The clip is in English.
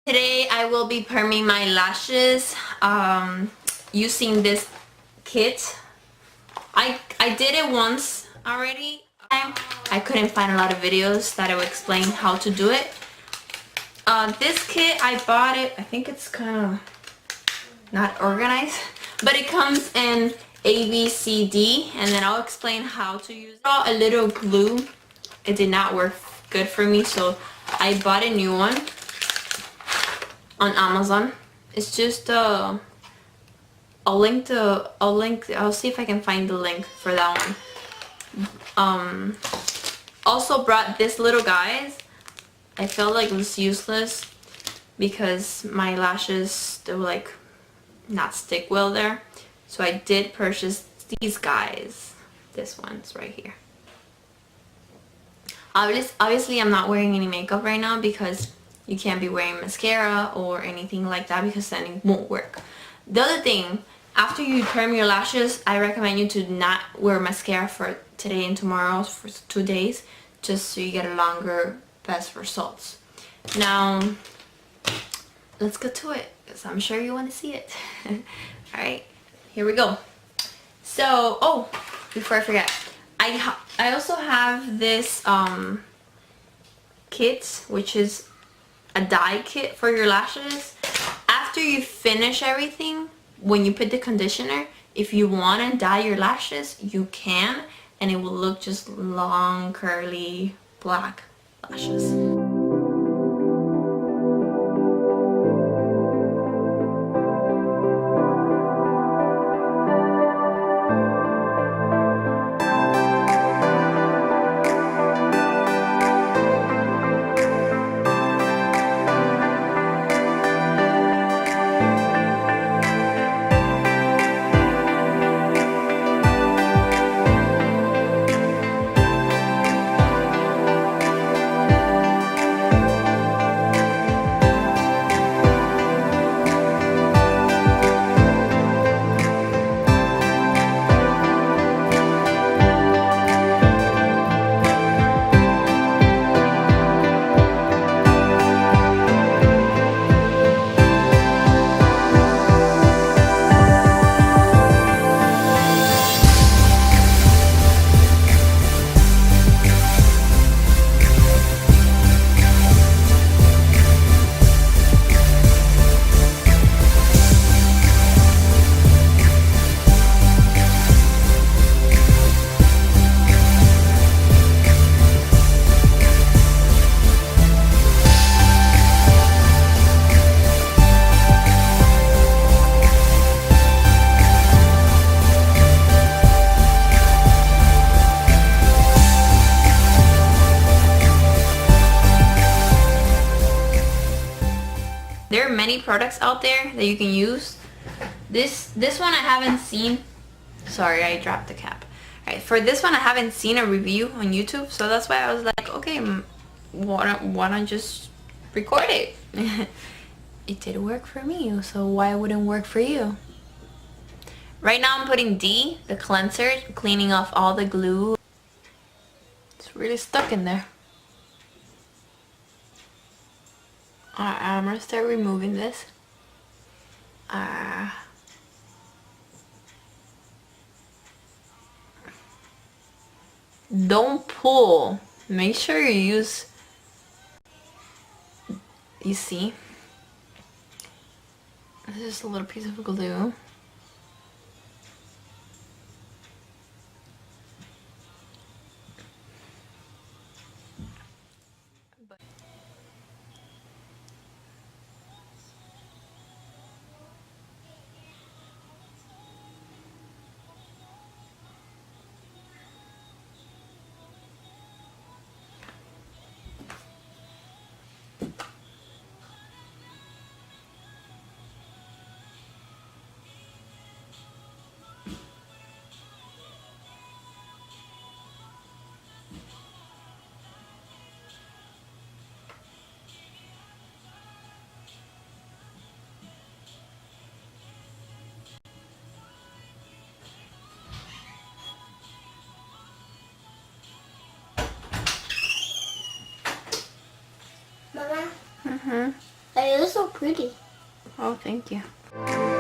Today I will be perming my lashes using this kit. I did it once already. I couldn't find a lot of videos that will explain how to do it. This kit, I bought it, I think it's kind of not organized, but it comes in A, B, C, D, and then I'll explain how to use it. I bought a little glue. It did not work good for me, so I bought a new one on Amazon. It's just I'll see if I can find the link for that one. Also brought this little guys. I felt like it was useless because my lashes, they will like not stick well there, so I did purchase these guys. This one's right here. Obviously I'm not wearing any makeup right now because you can't be wearing mascara or anything like that because then it won't work. The other thing, after you perm your lashes, I recommend you to not wear mascara for today and tomorrow for 2 days, just so you get a longer, best results. Now, let's get to it because I'm sure you want to see it. Alright, here we go. So, oh, before I forget, I also have this kit, which is a dye kit for your lashes. After you finish everything, when you put the conditioner, if you want to dye your lashes, you can, and it will look just long, curly, black lashes. There are many products out there that you can use. This one I haven't seen. Sorry, I dropped the cap. Alright, for this one I haven't seen a review on YouTube, so that's why I was like, okay, why not just record it? It did work for me, so why wouldn't work for you? Right now I'm putting D, the cleanser, cleaning off all the glue. It's really stuck in there. Alright, I'm gonna start removing this. Don't pull. Make sure you use, you see? This is a little piece of glue. It is so pretty. Oh, thank you.